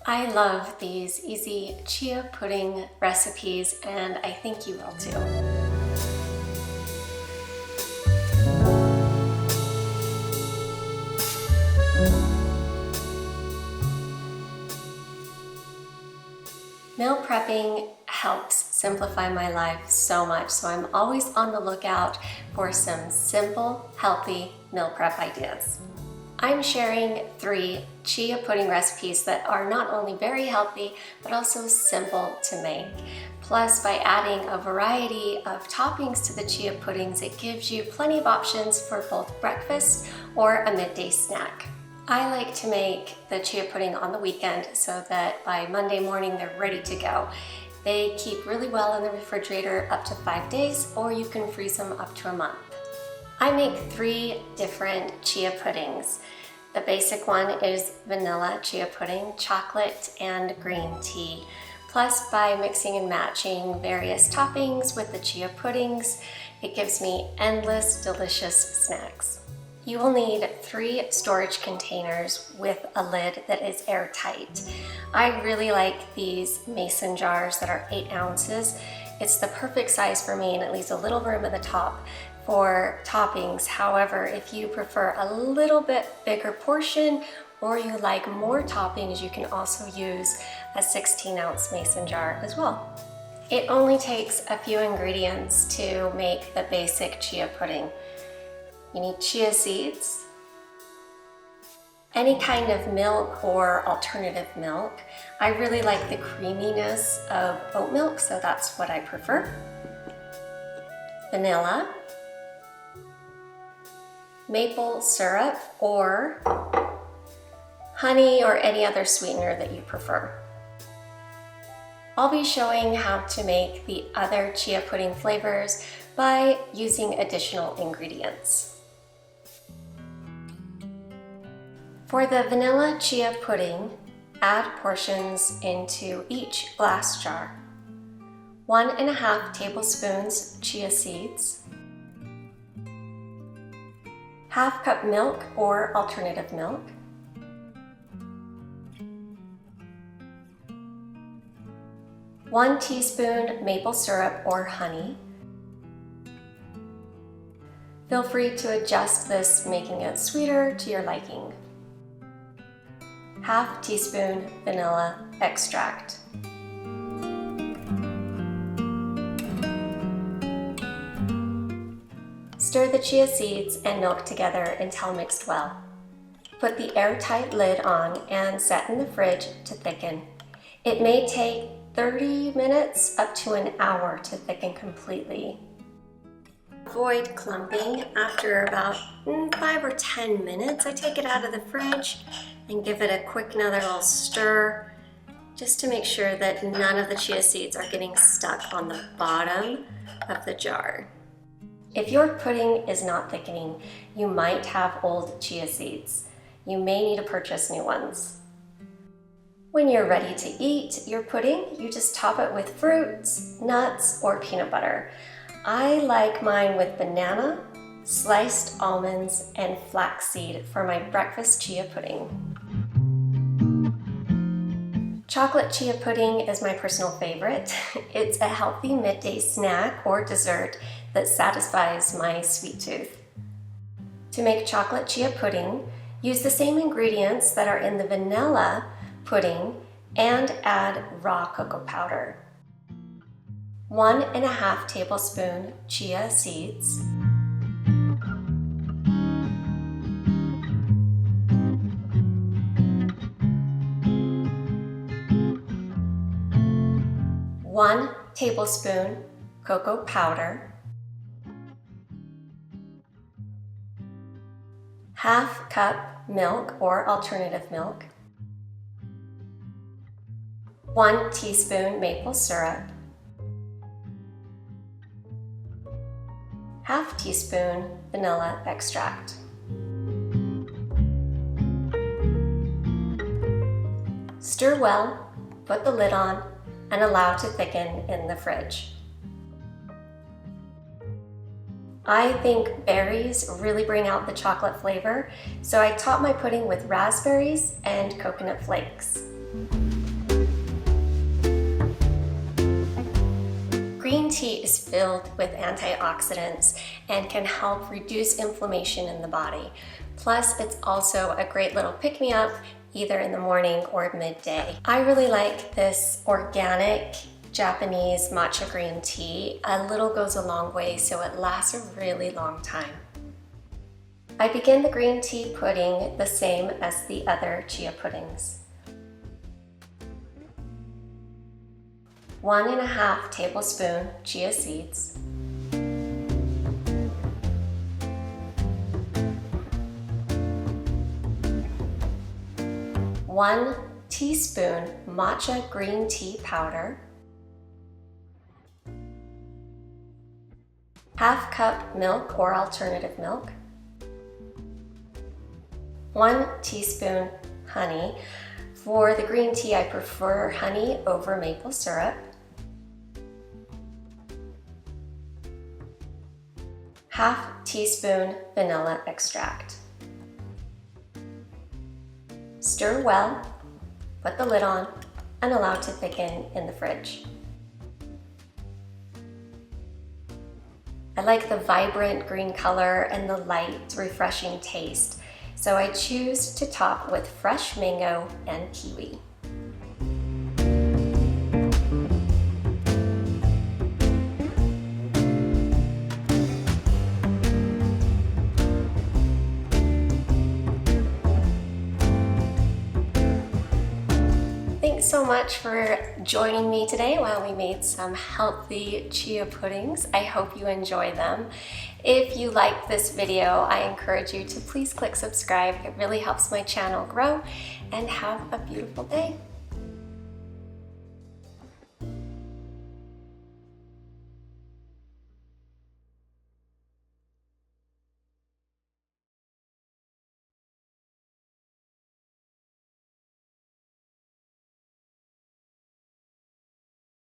I love these easy chia pudding recipes, and I think you will too. Meal prepping helps simplify my life so much, so I'm always on the lookout for some simple, healthy meal prep ideas. I'm sharing 3 chia pudding recipes that are not only very healthy, but also simple to make. Plus, by adding a variety of toppings to the chia puddings, it gives you plenty of options for both breakfast or a midday snack. I like to make the chia pudding on the weekend so that by Monday morning they're ready to go. They keep really well in the refrigerator up to 5 days, or you can freeze them up to a month. I make 3 different chia puddings. The basic one is vanilla chia pudding, chocolate, and green tea. Plus, by mixing and matching various toppings with the chia puddings, it gives me endless delicious snacks. You will need 3 storage containers with a lid that is airtight. I really like these mason jars that are 8 ounces. It's the perfect size for me, and it leaves a little room at the top for toppings. However, if you prefer a little bit bigger portion or you like more toppings, you can also use a 16-ounce mason jar as well. It only takes a few ingredients to make the basic chia pudding. You need chia seeds, any kind of milk or alternative milk. I really like the creaminess of oat milk, so that's what I prefer. Vanilla, maple syrup, or honey, or any other sweetener that you prefer. I'll be showing how to make the other chia pudding flavors by using additional ingredients. For the vanilla chia pudding, add portions into each glass jar. 1½ tablespoons chia seeds, ½ cup milk or alternative milk, 1 teaspoon maple syrup or honey. Feel free to adjust this, making it sweeter to your liking. ½ teaspoon vanilla extract. Stir the chia seeds and milk together until mixed well. Put the airtight lid on and set in the fridge to thicken. It may take 30 minutes up to an hour to thicken completely. Avoid clumping. After about 5 or 10 minutes, I take it out of the fridge and give it a quick another little stir, just to make sure that none of the chia seeds are getting stuck on the bottom of the jar. If your pudding is not thickening, you might have old chia seeds. You may need to purchase new ones. When you're ready to eat your pudding, you just top it with fruits, nuts, or peanut butter. I like mine with banana, sliced almonds, and flaxseed for my breakfast chia pudding. Chocolate chia pudding is my personal favorite. It's a healthy midday snack or dessert that satisfies my sweet tooth. To make chocolate chia pudding, use the same ingredients that are in the vanilla pudding and add raw cocoa powder. 1½ tablespoon chia seeds, 1 tablespoon cocoa powder, ½ cup milk or alternative milk, 1 teaspoon maple syrup, ½ teaspoon vanilla extract. Stir well, put the lid on, and allow to thicken in the fridge. I think berries really bring out the chocolate flavor, so I top my pudding with raspberries and coconut flakes. Green tea is filled with antioxidants and can help reduce inflammation in the body. Plus, it's also a great little pick-me-up either in the morning or midday. I really like this organic Japanese matcha green tea. A little goes a long way, so it lasts a really long time. I begin the green tea pudding the same as the other chia puddings. 1.5 tablespoons chia seeds, 1 teaspoon matcha green tea powder, 1/2 cup milk or alternative milk, 1 teaspoon honey. For the green tea, I prefer honey over maple syrup, 1/2 teaspoon vanilla extract. Stir well, put the lid on, and allow to thicken in the fridge. I like the vibrant green color and the light, refreshing taste, so I choose to top with fresh mango and kiwi. Thanks so much for joining me today while we made some healthy chia puddings. I hope you enjoy them. If you like this video, I encourage you to please click subscribe. It really helps my channel grow, and have a beautiful day.